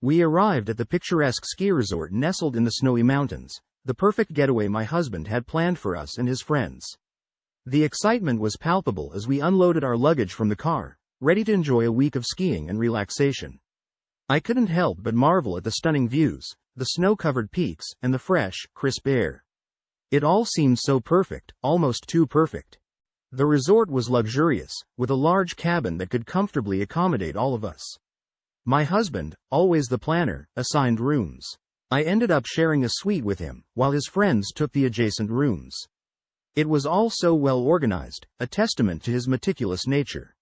We arrived at the picturesque ski resort nestled in the snowy mountains, the perfect getaway my husband had planned for us and his friends. The excitement was palpable as we unloaded our luggage from the car, ready to enjoy a week of skiing and relaxation. I couldn't help but marvel at the stunning views, the snow-covered peaks, and the fresh, crisp air. It all seemed so perfect, almost too perfect. The resort was luxurious, with a large cabin that could comfortably accommodate all of us. My husband, always the planner, assigned rooms. I ended up sharing a suite with him, while his friends took the adjacent rooms. It was all so well organized, a testament to his meticulous nature.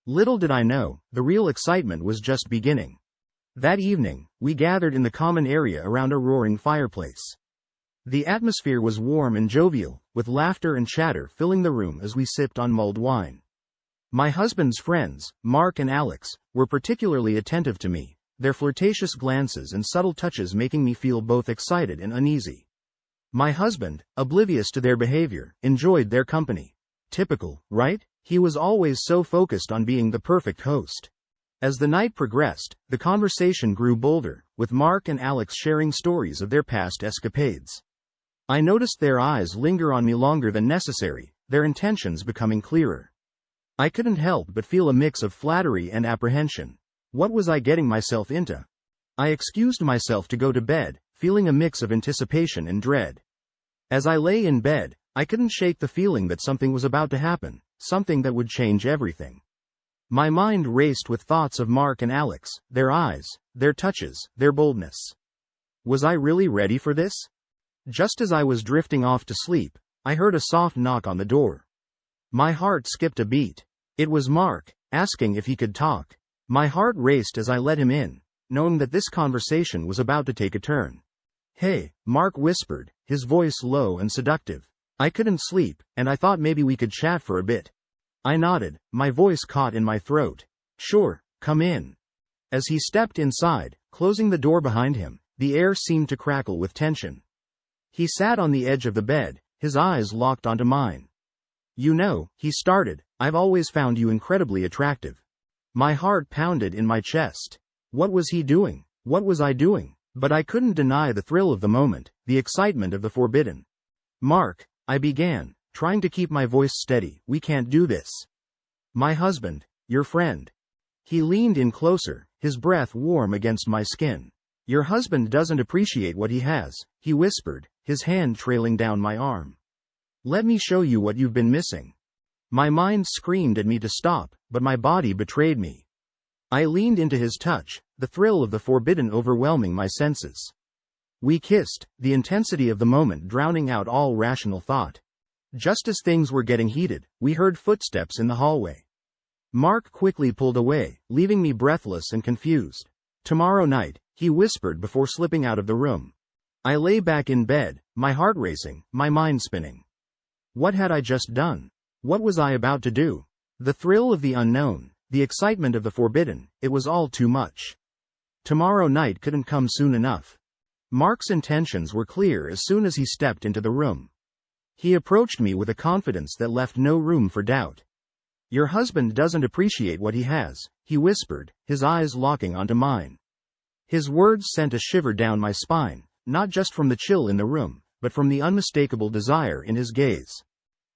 Little did I know, the real excitement was just beginning. That evening, we gathered in the common area around a roaring fireplace. The atmosphere was warm and jovial, with laughter and chatter filling the room as we sipped on mulled wine. My husband's friends, Mark and Alex, were particularly attentive to me, their flirtatious glances and subtle touches making me feel both excited and uneasy. My husband, oblivious to their behavior, enjoyed their company. Typical, right? He was always so focused on being the perfect host. As the night progressed, the conversation grew bolder, with Mark and Alex sharing stories of their past escapades. I noticed their eyes linger on me longer than necessary, their intentions becoming clearer. I couldn't help but feel a mix of flattery and apprehension. What was I getting myself into? I excused myself to go to bed, feeling a mix of anticipation and dread. As I lay in bed, I couldn't shake the feeling that something was about to happen, something that would change everything. My mind raced with thoughts of Mark and Alex, their eyes, their touches, their boldness. Was I really ready for this? Just as I was drifting off to sleep, I heard a soft knock on the door. My heart skipped a beat. It was Mark, asking if he could talk. My heart raced as I let him in, knowing that this conversation was about to take a turn. "Hey," Mark whispered, his voice low and seductive. I couldn't sleep, and I thought maybe we could chat for a bit. I nodded, my voice caught in my throat. "Sure, come in." As he stepped inside, closing the door behind him, the air seemed to crackle with tension. He sat on the edge of the bed, his eyes locked onto mine. "You know," he started, "I've always found you incredibly attractive." My heart pounded in my chest. What was he doing? What was I doing? But I couldn't deny the thrill of the moment, the excitement of the forbidden. "Mark," I began, trying to keep my voice steady, "we can't do this." "My husband, your friend." He leaned in closer, his breath warm against my skin. "Your husband doesn't appreciate what he has," he whispered, his hand trailing down my arm. "Let me show you what you've been missing." My mind screamed at me to stop, but my body betrayed me. I leaned into his touch, the thrill of the forbidden overwhelming my senses. We kissed, the intensity of the moment drowning out all rational thought. Just as things were getting heated, we heard footsteps in the hallway. Mark quickly pulled away, leaving me breathless and confused. "Tomorrow night," he whispered before slipping out of the room. I lay back in bed, my heart racing, my mind spinning. What had I just done? What was I about to do? The thrill of the unknown, the excitement of the forbidden, it was all too much. Tomorrow night couldn't come soon enough. Mark's intentions were clear as soon as he stepped into the room. He approached me with a confidence that left no room for doubt. "Your husband doesn't appreciate what he has," he whispered, his eyes locking onto mine. His words sent a shiver down my spine, not just from the chill in the room, but from the unmistakable desire in his gaze.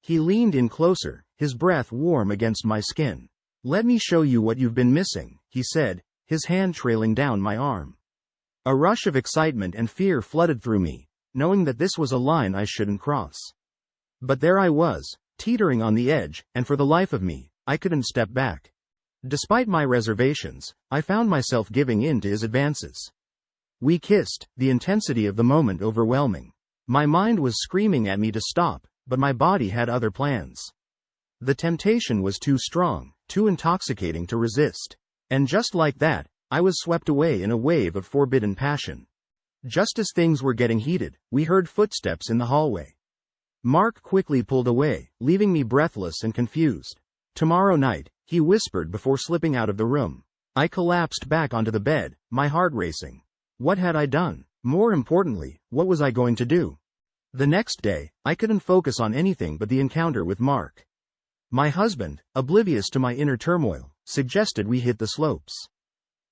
He leaned in closer, his breath warm against my skin. "Let me show you what you've been missing," he said, his hand trailing down my arm. A rush of excitement and fear flooded through me, knowing that this was a line I shouldn't cross. But there I was, teetering on the edge, and for the life of me, I couldn't step back. Despite my reservations, I found myself giving in to his advances. We kissed, the intensity of the moment overwhelming. My mind was screaming at me to stop, but my body had other plans. The temptation was too strong, too intoxicating to resist. And just like that, I was swept away in a wave of forbidden passion. Just as things were getting heated, we heard footsteps in the hallway. Mark quickly pulled away, leaving me breathless and confused. "Tomorrow night," he whispered before slipping out of the room. I collapsed back onto the bed, my heart racing. What had I done? More importantly, what was I going to do? The next day, I couldn't focus on anything but the encounter with Mark. My husband, oblivious to my inner turmoil, suggested we hit the slopes.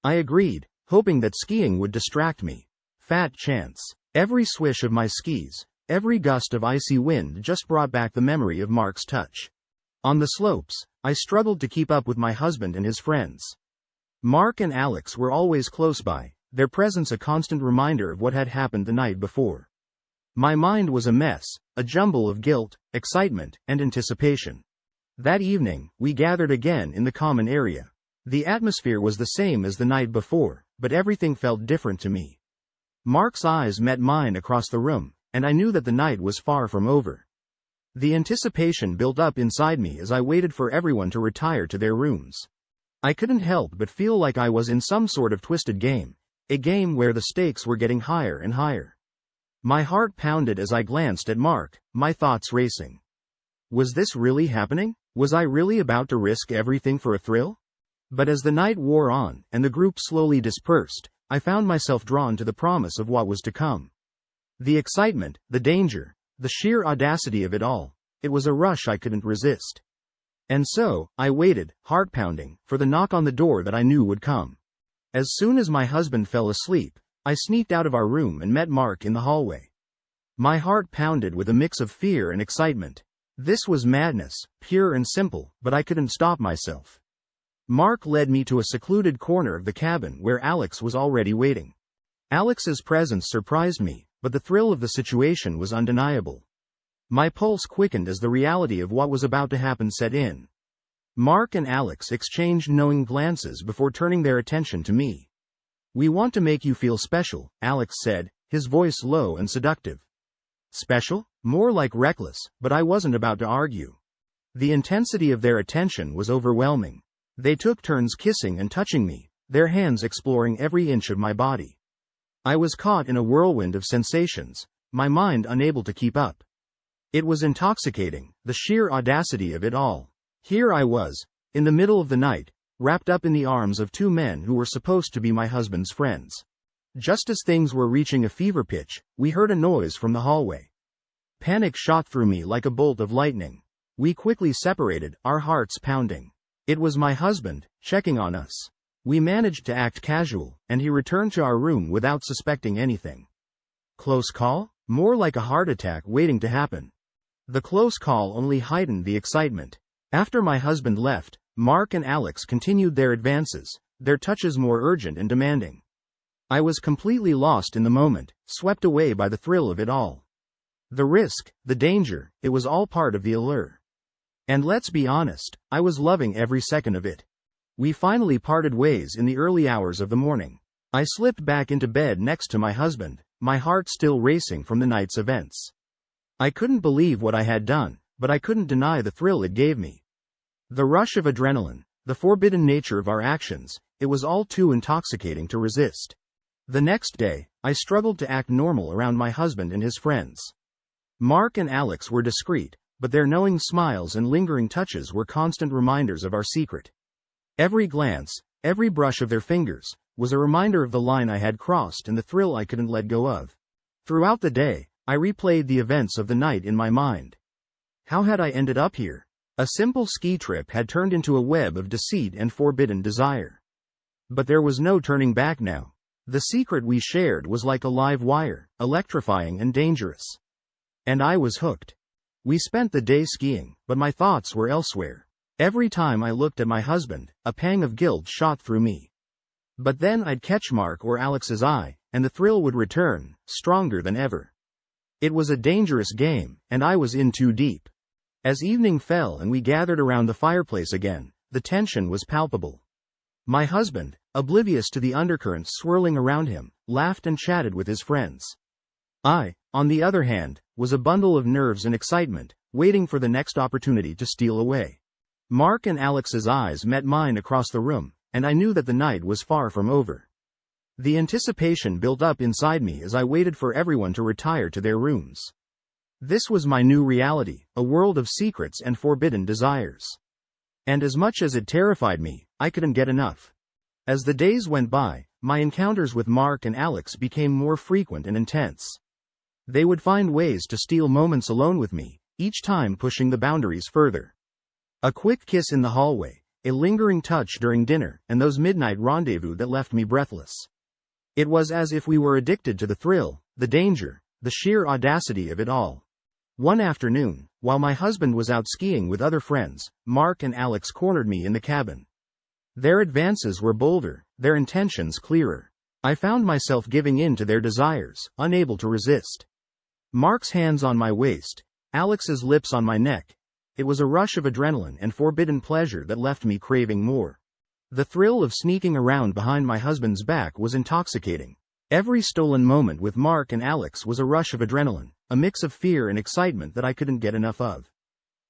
I agreed, hoping that skiing would distract me. Fat chance. Every swish of my skis, every gust of icy wind just brought back the memory of Mark's touch. On the slopes, I struggled to keep up with my husband and his friends. Mark and Alex were always close by, their presence a constant reminder of what had happened the night before. My mind was a mess, a jumble of guilt, excitement, and anticipation. That evening, we gathered again in the common area. The atmosphere was the same as the night before, but everything felt different to me. Mark's eyes met mine across the room, and I knew that the night was far from over. The anticipation built up inside me as I waited for everyone to retire to their rooms. I couldn't help but feel like I was in some sort of twisted game, a game where the stakes were getting higher and higher. My heart pounded as I glanced at Mark, my thoughts racing. Was this really happening? Was I really about to risk everything for a thrill? But as the night wore on, and the group slowly dispersed, I found myself drawn to the promise of what was to come. The excitement, the danger, the sheer audacity of it all, it was a rush I couldn't resist. And so, I waited, heart pounding, for the knock on the door that I knew would come. As soon as my husband fell asleep, I sneaked out of our room and met Mark in the hallway. My heart pounded with a mix of fear and excitement. This was madness, pure and simple, but I couldn't stop myself. Mark led me to a secluded corner of the cabin where Alex was already waiting. Alex's presence surprised me, but the thrill of the situation was undeniable. My pulse quickened as the reality of what was about to happen set in. Mark and Alex exchanged knowing glances before turning their attention to me. "We want to make you feel special," Alex said, his voice low and seductive. Special? More like reckless, but I wasn't about to argue. The intensity of their attention was overwhelming. They took turns kissing and touching me, their hands exploring every inch of my body. I was caught in a whirlwind of sensations, my mind unable to keep up. It was intoxicating, the sheer audacity of it all. Here I was, in the middle of the night, wrapped up in the arms of two men who were supposed to be my husband's friends. Just as things were reaching a fever pitch, we heard a noise from the hallway. Panic shot through me like a bolt of lightning. We quickly separated, our hearts pounding. It was my husband, checking on us. We managed to act casual, and he returned to our room without suspecting anything. Close call? More like a heart attack waiting to happen. The close call only heightened the excitement. After my husband left, Mark and Alex continued their advances, their touches more urgent and demanding. I was completely lost in the moment, swept away by the thrill of it all. The risk, the danger, it was all part of the allure. And let's be honest, I was loving every second of it. We finally parted ways in the early hours of the morning. I slipped back into bed next to my husband, my heart still racing from the night's events. I couldn't believe what I had done, but I couldn't deny the thrill it gave me. The rush of adrenaline, the forbidden nature of our actions, it was all too intoxicating to resist. The next day, I struggled to act normal around my husband and his friends. Mark and Alex were discreet, but their knowing smiles and lingering touches were constant reminders of our secret. Every glance, every brush of their fingers, was a reminder of the line I had crossed and the thrill I couldn't let go of. Throughout the day, I replayed the events of the night in my mind. How had I ended up here? A simple ski trip had turned into a web of deceit and forbidden desire. But there was no turning back now. The secret we shared was like a live wire, electrifying and dangerous. And I was hooked. We spent the day skiing, but my thoughts were elsewhere. Every time I looked at my husband, a pang of guilt shot through me. But then I'd catch Mark or Alex's eye, and the thrill would return, stronger than ever. It was a dangerous game, and I was in too deep. As evening fell and we gathered around the fireplace again, the tension was palpable. My husband, oblivious to the undercurrents swirling around him, laughed and chatted with his friends. I, on the other hand, was a bundle of nerves and excitement, waiting for the next opportunity to steal away. Mark and Alex's eyes met mine across the room, and I knew that the night was far from over. The anticipation built up inside me as I waited for everyone to retire to their rooms. This was my new reality, a world of secrets and forbidden desires. And as much as it terrified me, I couldn't get enough. As the days went by, my encounters with Mark and Alex became more frequent and intense. They would find ways to steal moments alone with me, each time pushing the boundaries further. A quick kiss in the hallway, a lingering touch during dinner, and those midnight rendezvous that left me breathless. It was as if we were addicted to the thrill, the danger, the sheer audacity of it all. One afternoon, while my husband was out skiing with other friends, Mark and Alex cornered me in the cabin. Their advances were bolder, their intentions clearer. I found myself giving in to their desires, unable to resist. Mark's hands on my waist, Alex's lips on my neck. It was a rush of adrenaline and forbidden pleasure that left me craving more. The thrill of sneaking around behind my husband's back was intoxicating. Every stolen moment with Mark and Alex was a rush of adrenaline, a mix of fear and excitement that I couldn't get enough of.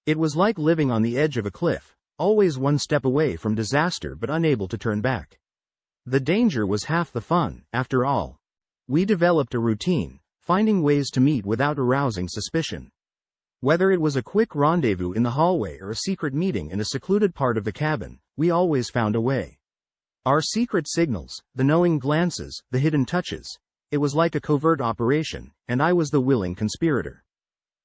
It was like living on the edge of a cliff, always one step away from disaster but unable to turn back. The danger was half the fun, after all. We developed a routine, finding ways to meet without arousing suspicion. Whether it was a quick rendezvous in the hallway or a secret meeting in a secluded part of the cabin, we always found a way. Our secret signals, the knowing glances, the hidden touches. It was like a covert operation, and I was the willing conspirator.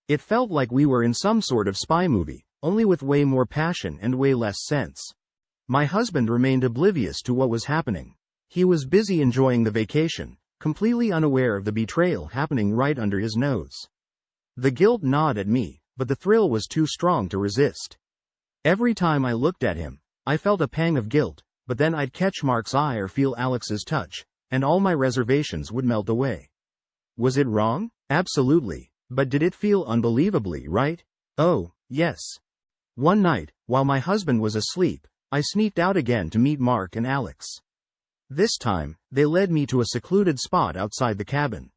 It felt like we were in some sort of spy movie, only with way more passion and way less sense. My husband remained oblivious to what was happening. He was busy enjoying the vacation, completely unaware of the betrayal happening right under his nose. The guilt gnawed at me, but the thrill was too strong to resist. Every time I looked at him, I felt a pang of guilt, but then I'd catch Mark's eye or feel Alex's touch, and all my reservations would melt away. Was it wrong? Absolutely. But did it feel unbelievably right? Oh, yes. One night, while my husband was asleep, I sneaked out again to meet Mark and Alex. This time, they led me to a secluded spot outside the cabin.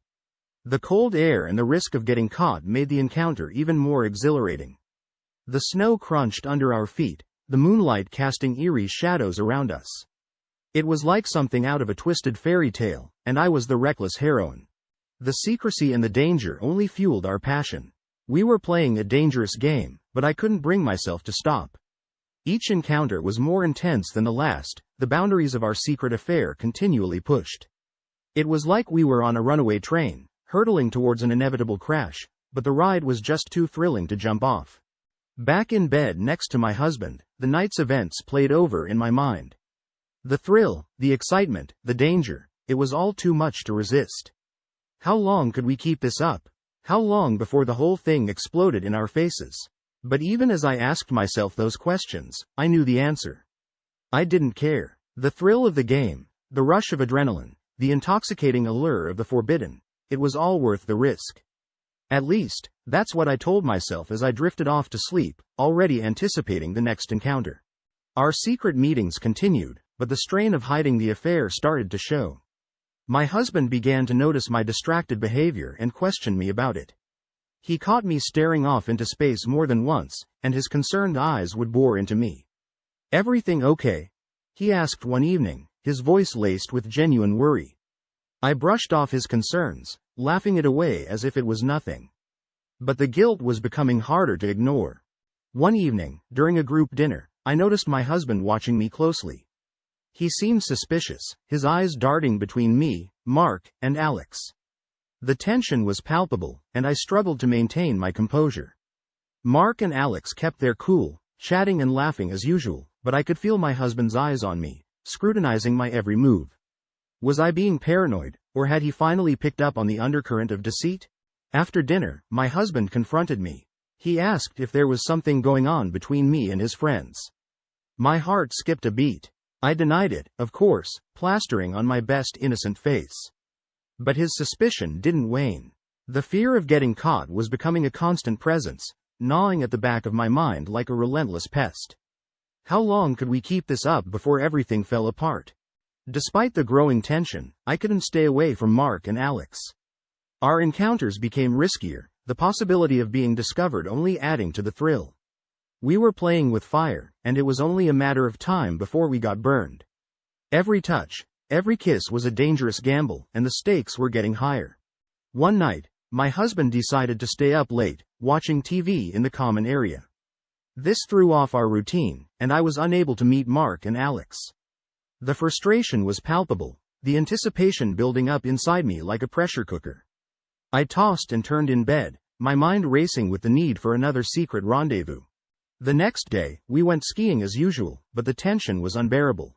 The cold air and the risk of getting caught made the encounter even more exhilarating. The snow crunched under our feet, the moonlight casting eerie shadows around us. It was like something out of a twisted fairy tale, and I was the reckless heroine. The secrecy and the danger only fueled our passion. We were playing a dangerous game, but I couldn't bring myself to stop. Each encounter was more intense than the last, the boundaries of our secret affair continually pushed. It was like we were on a runaway train, hurtling towards an inevitable crash, but the ride was just too thrilling to jump off. Back in bed next to my husband, the night's events played over in my mind. The thrill, the excitement, the danger, it was all too much to resist. How long could we keep this up? How long before the whole thing exploded in our faces? But even as I asked myself those questions, I knew the answer. I didn't care. The thrill of the game, the rush of adrenaline, the intoxicating allure of the forbidden, it was all worth the risk. At least, that's what I told myself as I drifted off to sleep, already anticipating the next encounter. Our secret meetings continued, but the strain of hiding the affair started to show. My husband began to notice my distracted behavior and question me about it. He caught me staring off into space more than once, and his concerned eyes would bore into me. "Everything okay?" he asked one evening, his voice laced with genuine worry. I brushed off his concerns, laughing it away as if it was nothing. But the guilt was becoming harder to ignore. One evening, during a group dinner, I noticed my husband watching me closely. He seemed suspicious, his eyes darting between me, Mark, and Alex. The tension was palpable, and I struggled to maintain my composure. Mark and Alex kept their cool, chatting and laughing as usual, but I could feel my husband's eyes on me, scrutinizing my every move. Was I being paranoid, or had he finally picked up on the undercurrent of deceit? After dinner, my husband confronted me. He asked if there was something going on between me and his friends. My heart skipped a beat. I denied it, of course, plastering on my best innocent face. But his suspicion didn't wane. The fear of getting caught was becoming a constant presence, gnawing at the back of my mind like a relentless pest. How long could we keep this up before everything fell apart? Despite the growing tension, I couldn't stay away from Mark and Alex. Our encounters became riskier, the possibility of being discovered only adding to the thrill. We were playing with fire, and it was only a matter of time before we got burned. Every touch, every kiss was a dangerous gamble, and the stakes were getting higher. One night, my husband decided to stay up late, watching TV in the common area. This threw off our routine, and I was unable to meet Mark and Alex. The frustration was palpable, the anticipation building up inside me like a pressure cooker. I tossed and turned in bed, my mind racing with the need for another secret rendezvous. The next day, we went skiing as usual, but the tension was unbearable.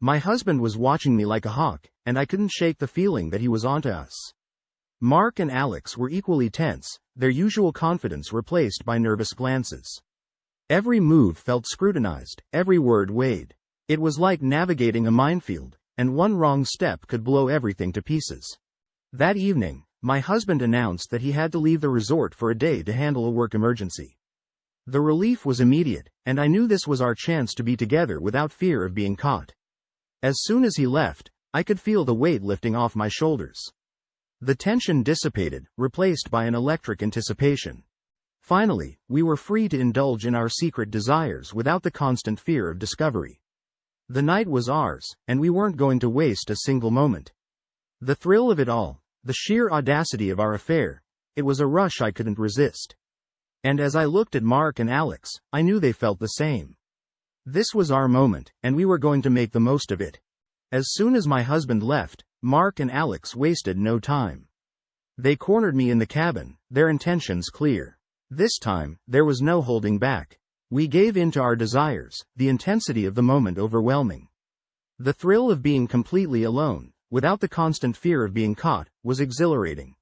My husband was watching me like a hawk, and I couldn't shake the feeling that he was onto us. Mark and Alex were equally tense, their usual confidence replaced by nervous glances. Every move felt scrutinized, every word weighed. It was like navigating a minefield, and one wrong step could blow everything to pieces. That evening, my husband announced that he had to leave the resort for a day to handle a work emergency. The relief was immediate, and I knew this was our chance to be together without fear of being caught. As soon as he left, I could feel the weight lifting off my shoulders. The tension dissipated, replaced by an electric anticipation. Finally, we were free to indulge in our secret desires without the constant fear of discovery. The night was ours, and we weren't going to waste a single moment. The thrill of it all, the sheer audacity of our affair, it was a rush I couldn't resist. And as I looked at Mark and Alex, I knew they felt the same. This was our moment, and we were going to make the most of it. As soon as my husband left, Mark and Alex wasted no time. They cornered me in the cabin, their intentions clear. This time, there was no holding back. We gave in to our desires, the intensity of the moment overwhelming. The thrill of being completely alone, without the constant fear of being caught, was exhilarating.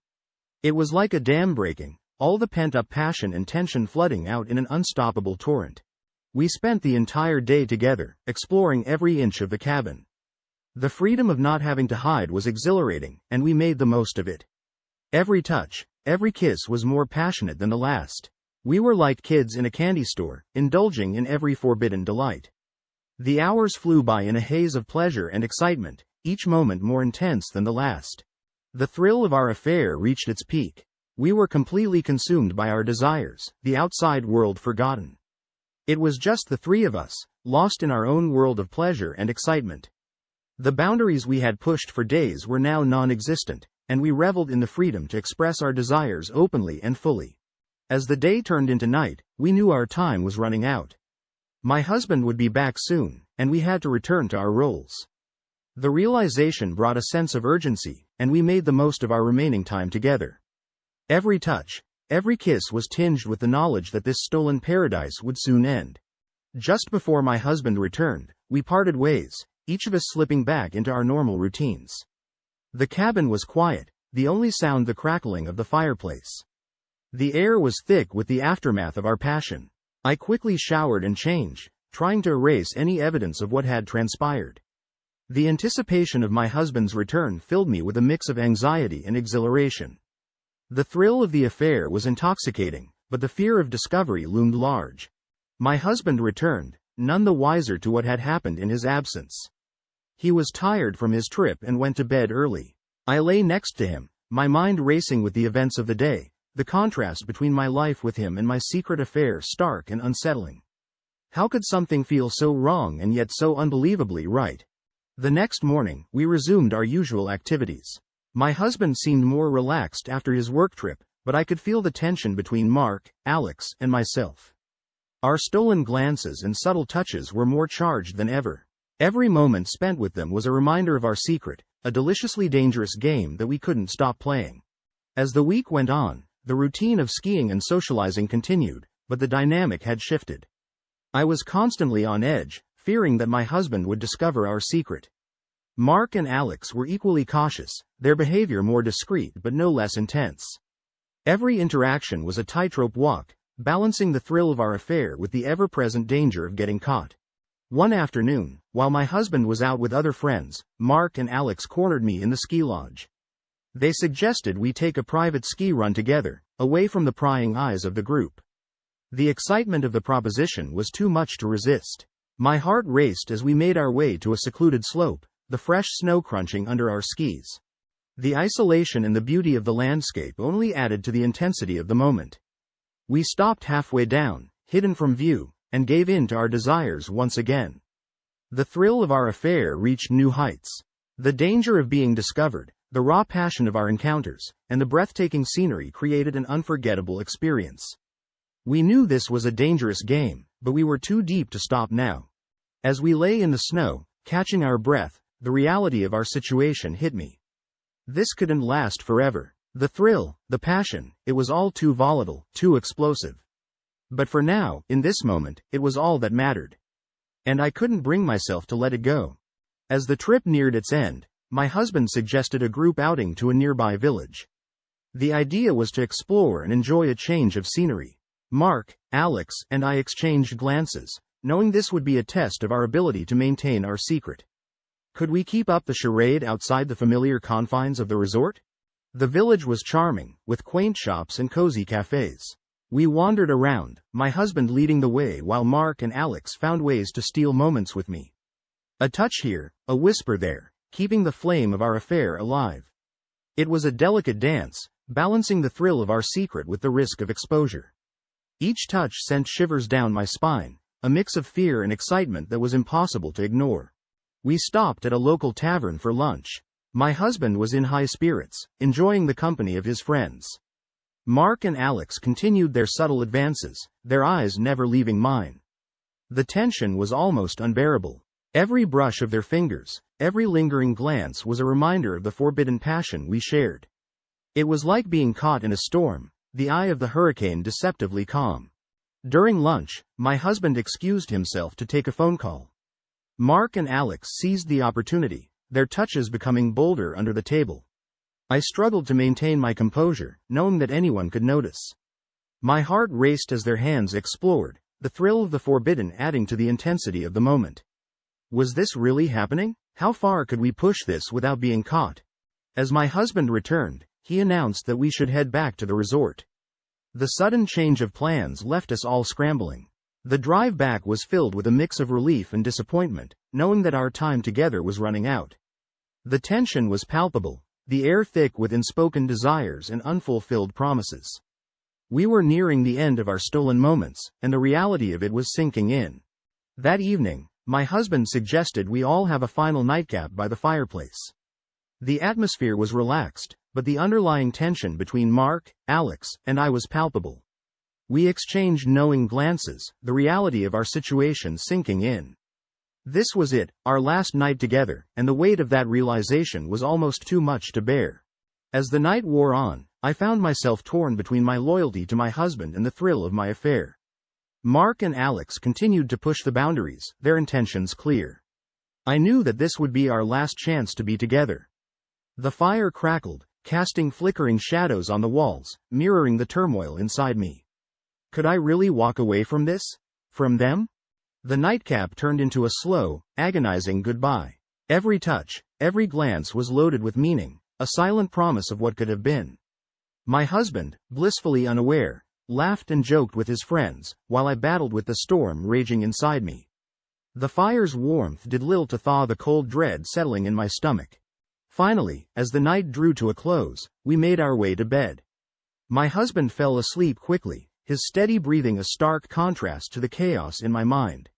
It was like a dam breaking, all the pent-up passion and tension flooding out in an unstoppable torrent. We spent the entire day together, exploring every inch of the cabin. The freedom of not having to hide was exhilarating, and we made the most of it. Every touch, every kiss was more passionate than the last. We were like kids in a candy store, indulging in every forbidden delight. The hours flew by in a haze of pleasure and excitement, each moment more intense than the last. The thrill of our affair reached its peak. We were completely consumed by our desires, the outside world forgotten. It was just the three of us, lost in our own world of pleasure and excitement. The boundaries we had pushed for days were now non-existent, and we reveled in the freedom to express our desires openly and fully. As the day turned into night, we knew our time was running out. My husband would be back soon, and we had to return to our roles. The realization brought a sense of urgency, and we made the most of our remaining time together. Every touch, every kiss was tinged with the knowledge that this stolen paradise would soon end. Just before my husband returned, we parted ways, each of us slipping back into our normal routines. The cabin was quiet, the only sound the crackling of the fireplace. The air was thick with the aftermath of our passion. I quickly showered and changed, trying to erase any evidence of what had transpired. The anticipation of my husband's return filled me with a mix of anxiety and exhilaration. The thrill of the affair was intoxicating, but the fear of discovery loomed large. My husband returned, none the wiser to what had happened in his absence. He was tired from his trip and went to bed early. I lay next to him, my mind racing with the events of the day, the contrast between my life with him and my secret affair stark and unsettling. How could something feel so wrong and yet so unbelievably right? The next morning, we resumed our usual activities. My husband seemed more relaxed after his work trip, but I could feel the tension between Mark, Alex, and myself. Our stolen glances and subtle touches were more charged than ever. Every moment spent with them was a reminder of our secret, a deliciously dangerous game that we couldn't stop playing. As the week went on, the routine of skiing and socializing continued, but the dynamic had shifted. I was constantly on edge, fearing that my husband would discover our secret. Mark and Alex were equally cautious, their behavior more discreet but no less intense. Every interaction was a tightrope walk, balancing the thrill of our affair with the ever-present danger of getting caught. One afternoon, while my husband was out with other friends, Mark and Alex cornered me in the ski lodge. They suggested we take a private ski run together, away from the prying eyes of the group. The excitement of the proposition was too much to resist. My heart raced as we made our way to a secluded slope, the fresh snow crunching under our skis. The isolation and the beauty of the landscape only added to the intensity of the moment. We stopped halfway down, hidden from view, and gave in to our desires once again. The thrill of our affair reached new heights. The danger of being discovered, the raw passion of our encounters, and the breathtaking scenery created an unforgettable experience. We knew this was a dangerous game, but we were too deep to stop now. As we lay in the snow, catching our breath, the reality of our situation hit me. This couldn't last forever. The thrill, the passion, it was all too volatile, too explosive. But for now, in this moment, it was all that mattered. And I couldn't bring myself to let it go. As the trip neared its end, my husband suggested a group outing to a nearby village. The idea was to explore and enjoy a change of scenery. Mark, Alex, and I exchanged glances, knowing this would be a test of our ability to maintain our secret. Could we keep up the charade outside the familiar confines of the resort? The village was charming, with quaint shops and cozy cafes. We wandered around, my husband leading the way while Mark and Alex found ways to steal moments with me. A touch here, a whisper there, keeping the flame of our affair alive. It was a delicate dance, balancing the thrill of our secret with the risk of exposure. Each touch sent shivers down my spine, a mix of fear and excitement that was impossible to ignore. We stopped at a local tavern for lunch. My husband was in high spirits, enjoying the company of his friends. Mark and Alex continued their subtle advances, their eyes never leaving mine. The tension was almost unbearable. Every brush of their fingers, every lingering glance was a reminder of the forbidden passion we shared. It was like being caught in a storm, the eye of the hurricane deceptively calm. During lunch, my husband excused himself to take a phone call. Mark and Alex seized the opportunity, their touches becoming bolder under the table. I struggled to maintain my composure, knowing that anyone could notice. My heart raced as their hands explored, the thrill of the forbidden adding to the intensity of the moment. Was this really happening? How far could we push this without being caught? As my husband returned, he announced that we should head back to the resort. The sudden change of plans left us all scrambling. The drive back was filled with a mix of relief and disappointment, knowing that our time together was running out. The tension was palpable, the air thick with unspoken desires and unfulfilled promises. We were nearing the end of our stolen moments, and the reality of it was sinking in. That evening, my husband suggested we all have a final nightcap by the fireplace. The atmosphere was relaxed, but the underlying tension between Mark, Alex, and I was palpable. We exchanged knowing glances, the reality of our situation sinking in. This was it, our last night together, and the weight of that realization was almost too much to bear. As the night wore on, I found myself torn between my loyalty to my husband and the thrill of my affair. Mark and Alex continued to push the boundaries, their intentions clear. I knew that this would be our last chance to be together. The fire crackled, casting flickering shadows on the walls, mirroring the turmoil inside me. Could I really walk away from this? From them? The nightcap turned into a slow, agonizing goodbye. Every touch, every glance was loaded with meaning, a silent promise of what could have been. My husband, blissfully unaware, laughed and joked with his friends, while I battled with the storm raging inside me. The fire's warmth did little to thaw the cold dread settling in my stomach. Finally, as the night drew to a close, we made our way to bed. My husband fell asleep quickly, his steady breathing a stark contrast to the chaos in my mind.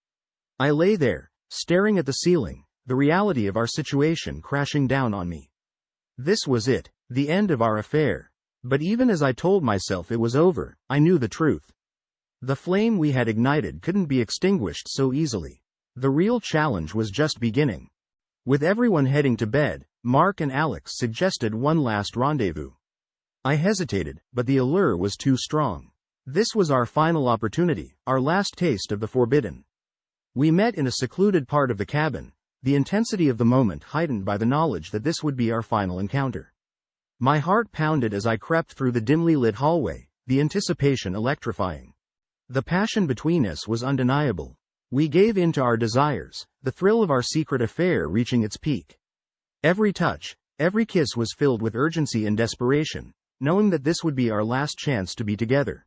I lay there, staring at the ceiling, the reality of our situation crashing down on me. This was it, the end of our affair. But even as I told myself it was over, I knew the truth. The flame we had ignited couldn't be extinguished so easily. The real challenge was just beginning. With everyone heading to bed, Mark and Alex suggested one last rendezvous. I hesitated, but the allure was too strong. This was our final opportunity, our last taste of the forbidden. We met in a secluded part of the cabin, the intensity of the moment heightened by the knowledge that this would be our final encounter. My heart pounded as I crept through the dimly lit hallway, the anticipation electrifying. The passion between us was undeniable. We gave in to our desires, the thrill of our secret affair reaching its peak. Every touch, every kiss was filled with urgency and desperation, knowing that this would be our last chance to be together.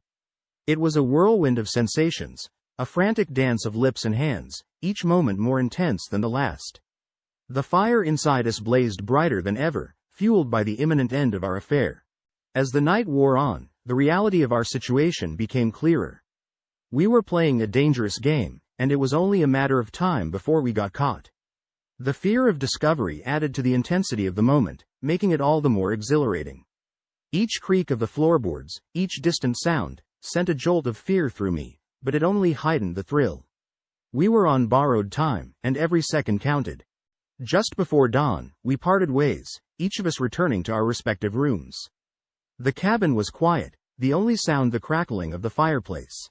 It was a whirlwind of sensations, a frantic dance of lips and hands, each moment more intense than the last. The fire inside us blazed brighter than ever, fueled by the imminent end of our affair. As the night wore on, the reality of our situation became clearer. We were playing a dangerous game, and it was only a matter of time before we got caught. The fear of discovery added to the intensity of the moment, making it all the more exhilarating. Each creak of the floorboards, each distant sound, sent a jolt of fear through me, but it only heightened the thrill. We were on borrowed time, and every second counted. Just before dawn, we parted ways, each of us returning to our respective rooms. The cabin was quiet, the only sound the crackling of the fireplace.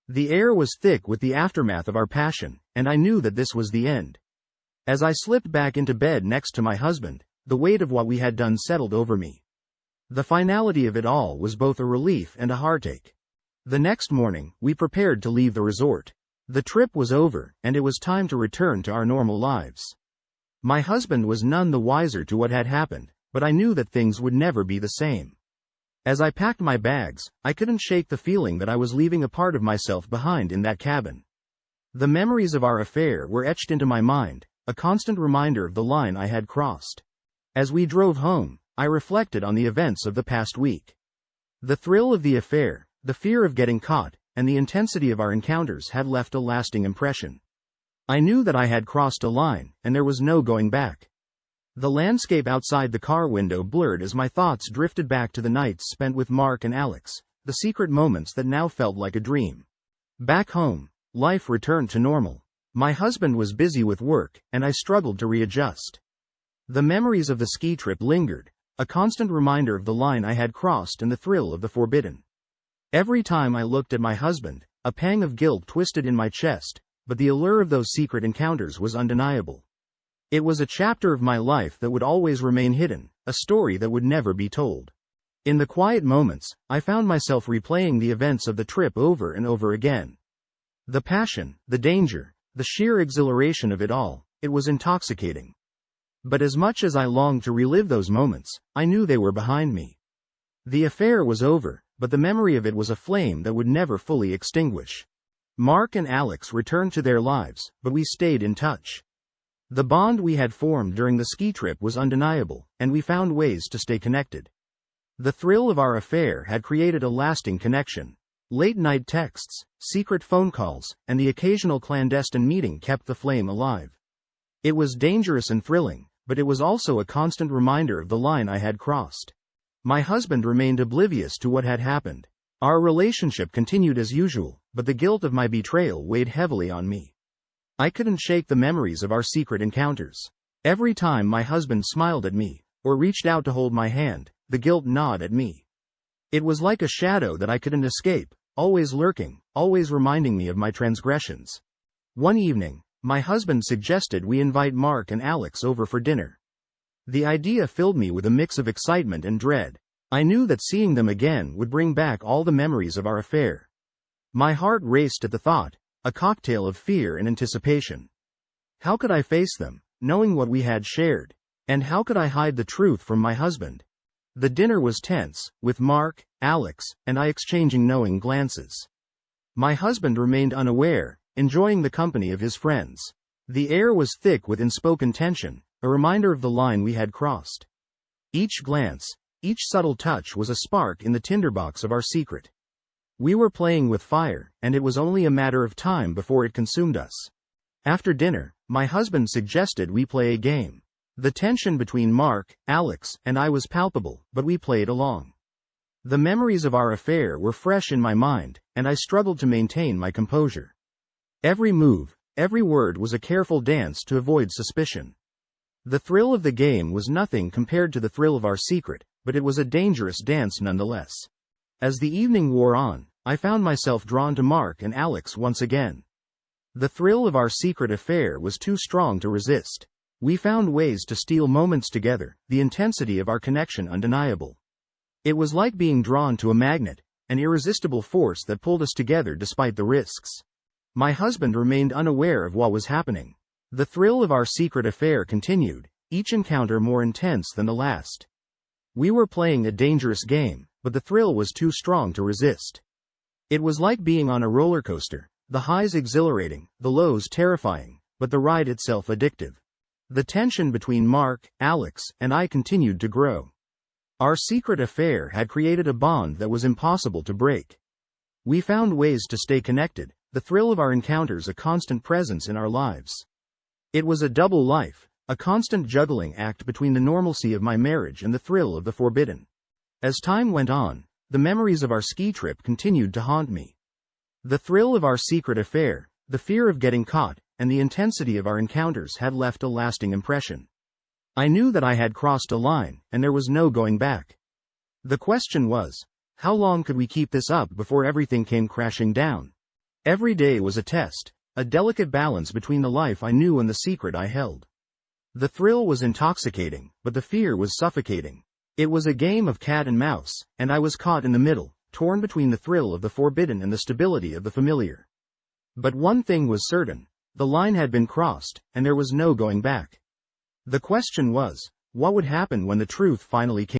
The air was thick with the aftermath of our passion, and I knew that this was the end. As I slipped back into bed next to my husband, the weight of what we had done settled over me. The finality of it all was both a relief and a heartache. The next morning, we prepared to leave the resort. The trip was over, and it was time to return to our normal lives. My husband was none the wiser to what had happened, but I knew that things would never be the same. As I packed my bags, I couldn't shake the feeling that I was leaving a part of myself behind in that cabin. The memories of our affair were etched into my mind, a constant reminder of the line I had crossed. As we drove home, I reflected on the events of the past week. The thrill of the affair, the fear of getting caught, and the intensity of our encounters had left a lasting impression. I knew that I had crossed a line, and there was no going back. The landscape outside the car window blurred as my thoughts drifted back to the nights spent with Mark and Alex, the secret moments that now felt like a dream. Back home, life returned to normal. My husband was busy with work, and I struggled to readjust. The memories of the ski trip lingered, a constant reminder of the line I had crossed and the thrill of the forbidden. Every time I looked at my husband, a pang of guilt twisted in my chest, but the allure of those secret encounters was undeniable. It was a chapter of my life that would always remain hidden, a story that would never be told. In the quiet moments, I found myself replaying the events of the trip over and over again. The passion, the danger, the sheer exhilaration of it all, it was intoxicating. But as much as I longed to relive those moments, I knew they were behind me. The affair was over, but the memory of it was a flame that would never fully extinguish. Mark and Alex returned to their lives, but we stayed in touch. The bond we had formed during the ski trip was undeniable, and we found ways to stay connected. The thrill of our affair had created a lasting connection. Late-night texts, secret phone calls, and the occasional clandestine meeting kept the flame alive. It was dangerous and thrilling, but it was also a constant reminder of the line I had crossed. My husband remained oblivious to what had happened. Our relationship continued as usual, but the guilt of my betrayal weighed heavily on me. I couldn't shake the memories of our secret encounters. Every time my husband smiled at me, or reached out to hold my hand, the guilt gnawed at me. It was like a shadow that I couldn't escape, always lurking, always reminding me of my transgressions. One evening, my husband suggested we invite Mark and Alex over for dinner. The idea filled me with a mix of excitement and dread. I knew that seeing them again would bring back all the memories of our affair. My heart raced at the thought, a cocktail of fear and anticipation. How could I face them, knowing what we had shared? And how could I hide the truth from my husband? The dinner was tense, with Mark, Alex, and I exchanging knowing glances. My husband remained unaware, enjoying the company of his friends. The air was thick with unspoken tension, a reminder of the line we had crossed. Each glance, each subtle touch was a spark in the tinderbox of our secret. We were playing with fire, and it was only a matter of time before it consumed us. After dinner, my husband suggested we play a game. The tension between Mark, Alex, and I was palpable, but we played along. The memories of our affair were fresh in my mind, and I struggled to maintain my composure. Every move, every word was a careful dance to avoid suspicion. The thrill of the game was nothing compared to the thrill of our secret, but it was a dangerous dance nonetheless. As the evening wore on, I found myself drawn to Mark and Alex once again. The thrill of our secret affair was too strong to resist. We found ways to steal moments together, the intensity of our connection undeniable. It was like being drawn to a magnet, an irresistible force that pulled us together despite the risks. My husband remained unaware of what was happening. The thrill of our secret affair continued, each encounter more intense than the last. We were playing a dangerous game, but the thrill was too strong to resist. It was like being on a roller coaster, the highs exhilarating, the lows terrifying, but the ride itself addictive. The tension between Mark, Alex, and I continued to grow. Our secret affair had created a bond that was impossible to break. We found ways to stay connected, the thrill of our encounters a constant presence in our lives. It was a double life, a constant juggling act between the normalcy of my marriage and the thrill of the forbidden. As time went on, the memories of our ski trip continued to haunt me. The thrill of our secret affair, the fear of getting caught, and the intensity of our encounters had left a lasting impression. I knew that I had crossed a line, and there was no going back. The question was, how long could we keep this up before everything came crashing down? Every day was a test, a delicate balance between the life I knew and the secret I held. The thrill was intoxicating, but the fear was suffocating. It was a game of cat and mouse, and I was caught in the middle, torn between the thrill of the forbidden and the stability of the familiar. But one thing was certain: the line had been crossed, and there was no going back. The question was, what would happen when the truth finally came?